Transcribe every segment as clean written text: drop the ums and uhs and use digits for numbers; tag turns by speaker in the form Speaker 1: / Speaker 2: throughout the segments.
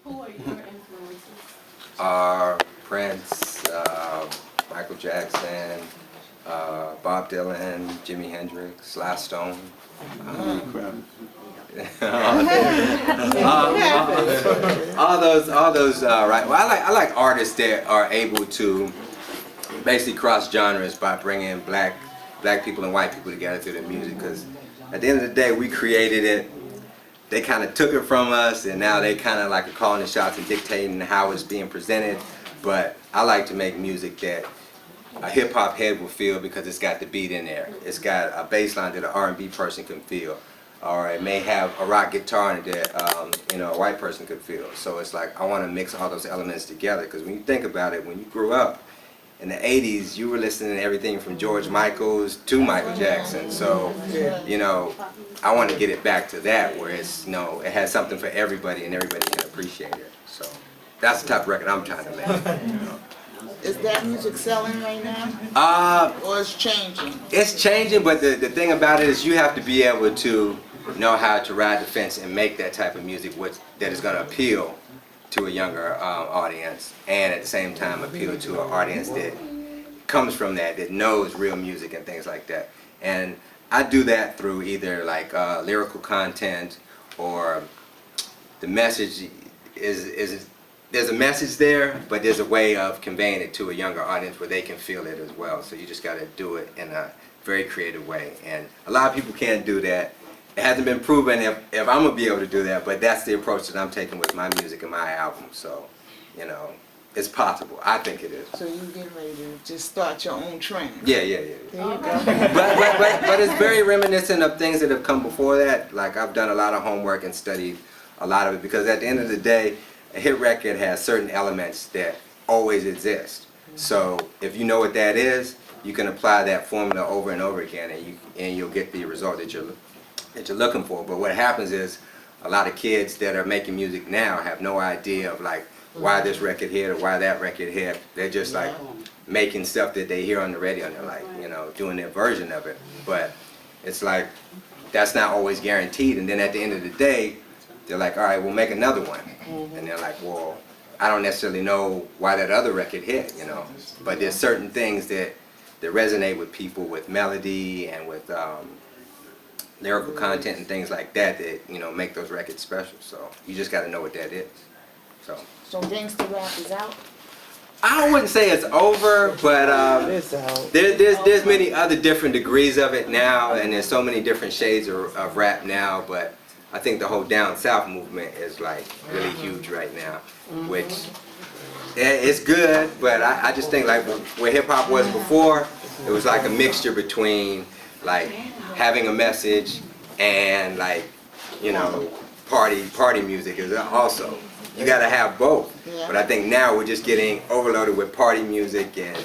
Speaker 1: Who are your influences?
Speaker 2: Prince, Michael Jackson, Bob Dylan, Jimi Hendrix, Sly Stone. All those. Right. Well, I like artists that are able to basically cross genres by bringing black people and white people together through the music. Because at the end of the day, we created it. They kind of took it from us, and now they kind of like are calling the shots and dictating how it's being presented. But I like to make music that a hip hop head will feel because it's got the beat in there. It's got a bass line that an R&B person can feel, or it may have a rock guitar in it that a white person could feel. So it's like I want to mix all those elements together, because when you think about it, when you grew up in the 80s, you were listening to everything from George Michaels to Michael Jackson. So, I want to get it back to that, where it's, it has something for everybody and everybody can appreciate it. So that's the type of record I'm trying to make.
Speaker 3: Is that music selling right now? Or it's changing?
Speaker 2: It's changing, but the thing about it is you have to be able to know how to ride the fence and make that type of music that is going to appeal to a younger audience, and at the same time appeal to an audience that comes from that knows real music and things like that. And I do that through either like lyrical content, or the message is there's a message there, but there's a way of conveying it to a younger audience where they can feel it as well. So you just got to do it in a very creative way, and a lot of people can't do that. It hasn't been proven if I'm gonna be able to do that, but that's the approach that I'm taking with my music and my album. So, it's possible. I think it is.
Speaker 3: So you get ready to just start your own trend?
Speaker 2: Yeah.
Speaker 3: There you go.
Speaker 2: But it's very reminiscent of things that have come before that. Like, I've done a lot of homework and studied a lot of it, because at the end of the day, a hit record has certain elements that always exist. So if you know what that is, you can apply that formula over and over again, and you'll get the result that you're looking for. But what happens is a lot of kids that are making music now have no idea of like why this record hit or why that record hit. They're just like making stuff that they hear on the radio, and they're like, doing their version of it. But it's like, that's not always guaranteed. And then at the end of the day, they're like, all right, we'll make another one. And they're like, well, I don't necessarily know why that other record hit, But there's certain things that resonate with people, with melody and with lyrical content and things like that make those records special. So you just got to know what that is.
Speaker 3: So gangster rap is out?
Speaker 2: I wouldn't say it's over, but
Speaker 4: It's out.
Speaker 2: there's many other different degrees of it now, and there's so many different shades of rap now. But I think the whole down south movement is like really huge right now, which it's good. But I just think like where hip hop was before, it was like a mixture between like having a message and like party music is also. You gotta have both.
Speaker 3: Yeah.
Speaker 2: But I think now we're just getting overloaded with party music and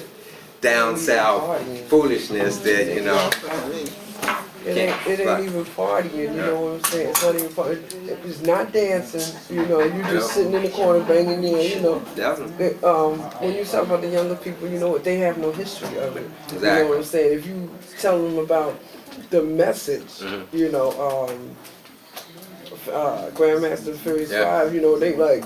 Speaker 2: down south foolishness that
Speaker 4: It ain't even partying, you know what I'm saying? It's not even partying. It's not dancing, you just sitting in the corner banging in,
Speaker 2: Definitely.
Speaker 4: When you talk about the younger people, they have no history of it.
Speaker 2: Exactly.
Speaker 4: You know what I'm saying? If you tell them about the message, Grandmaster Furious 5, they like,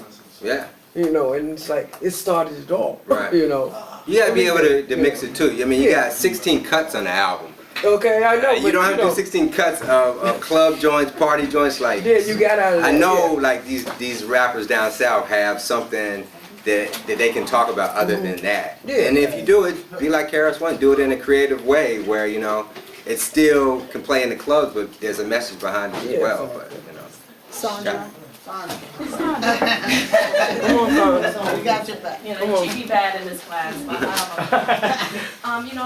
Speaker 4: and it's like, it started it all,
Speaker 2: Right. You gotta be able to mix it too. I mean, you got 16 cuts on the album.
Speaker 4: Okay, I know.
Speaker 2: You don't have to do 16 cuts of club joints, party joints. Like,
Speaker 4: yeah, you got out of
Speaker 2: I
Speaker 4: that,
Speaker 2: know, like these rappers down south have something that they can talk about other than that.
Speaker 4: Yeah.
Speaker 2: And if you do it, be like KRS-One, do it in a creative way where it still can play in the clubs, but there's a message behind it as well. But
Speaker 3: Sandra?
Speaker 4: Come on, Sandra.
Speaker 3: We got your back.
Speaker 1: She be bad in this class, but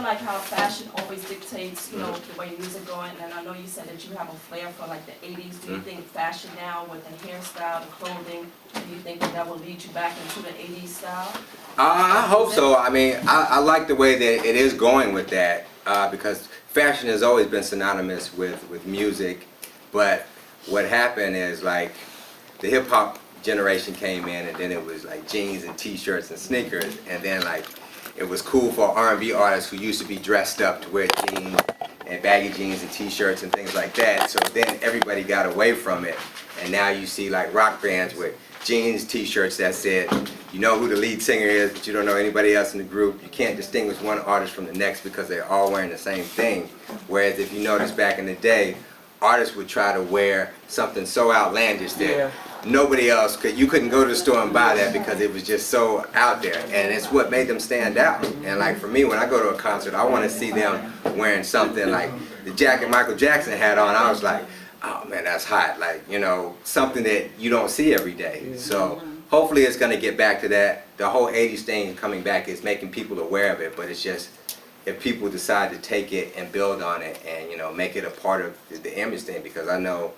Speaker 1: like how fashion always dictates, the way music going. And I know you said that you have a flair for like the 80s. Do you think fashion now with the hairstyle, the clothing, do you think that will lead you back into the 80s style?
Speaker 2: I hope so. I mean, I like the way that it is going with that, because fashion has always been synonymous with music. But what happened is like the hip hop generation came in, and then it was like jeans and t-shirts and sneakers, and then like it was cool for R&B artists who used to be dressed up to wear jeans and baggy jeans and t-shirts and things like that. So then everybody got away from it, and now you see like rock bands with jeans, t-shirts that said, you know who the lead singer is, but you don't know anybody else in the group. You can't distinguish one artist from the next because they're all wearing the same thing. Whereas if you notice back in the day, artists would try to wear something so outlandish that nobody else could. You couldn't go to the store and buy that because it was just so out there, and it's what made them stand out. And like for me, when I go to a concert, I want to see them wearing something like the jacket Michael Jackson had on. I was like, oh man, that's hot. Like, you know, something that you don't see every day. So hopefully it's going to get back to that. The whole 80s thing coming back is making people aware of it, but it's just if people decide to take it and build on it and, you know, make it a part of the image thing, because I know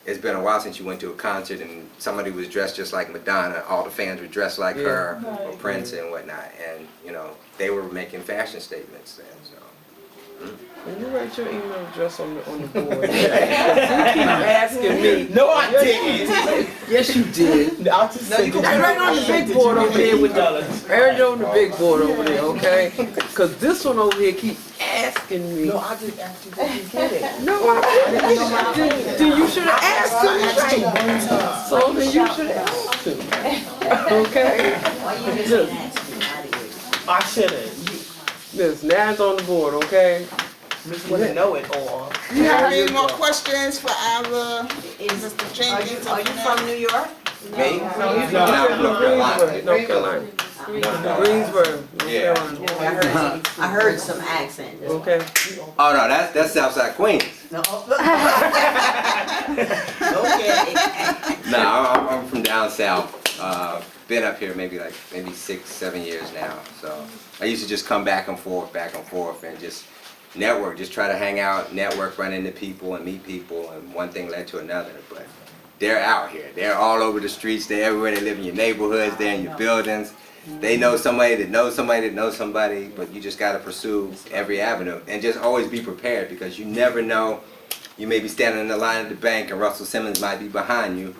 Speaker 2: it's been a while since you went to a concert and somebody was dressed just like Madonna, all the fans were dressed like her, or Prince and whatnot, and, you know, they were making fashion statements then, so.
Speaker 4: Can you write your email address on the board? You keep asking me.
Speaker 3: No, I didn't.
Speaker 4: Yes, you did.
Speaker 3: I'll just
Speaker 4: No, you can write on the big board over there with the Aaron on the big board over there, okay? Cause this one over here keeps asking me.
Speaker 3: No, I just asked you to get it.
Speaker 4: No, I didn't. Then you should have asked him. So then you should have asked him. Okay?
Speaker 3: I shouldn't.
Speaker 4: This now it's on the board, okay?
Speaker 3: Miss wouldn't know it all.
Speaker 5: You have any more questions for our Mr. Jenkins?
Speaker 6: Are you from New York?
Speaker 2: Me?
Speaker 4: No, he's
Speaker 2: No,
Speaker 4: from
Speaker 2: North Carolina.
Speaker 4: North Carolina. Greensboro.
Speaker 2: Yeah.
Speaker 6: I heard some accent.
Speaker 4: Okay.
Speaker 2: Oh no, that's Southside Queens.
Speaker 6: No. Okay.
Speaker 2: No, I'm from down south. Been up here maybe 6, 7 years now. So I used to just come back and forth, and just network, just try to hang out, network, run into people and meet people, and one thing led to another. But they're out here. They're all over the streets. They're everywhere. They live in your neighborhoods. They're in your buildings. They know somebody that knows somebody that knows somebody, but you just got to pursue every avenue and just always be prepared, because you never know. You may be standing in the line at the bank and Russell Simmons might be behind you.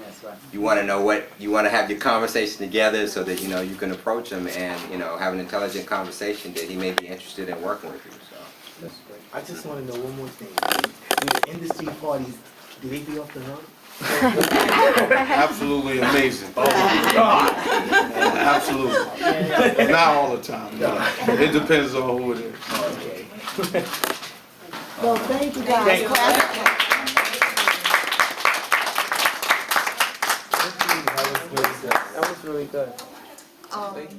Speaker 2: You want to know what, you want to have your conversation together so that, you know, you can approach him and, you know, have an intelligent conversation that he may be interested in working with you. So.
Speaker 3: I just want to know one more thing. Do the industry parties, do they be off the hook?
Speaker 7: Absolutely amazing. Oh my God. Absolutely. Not all the time. No. It depends on who it is.
Speaker 3: Okay.
Speaker 5: Well, thank you guys.
Speaker 3: Thank you.
Speaker 4: That was really good. Thank you.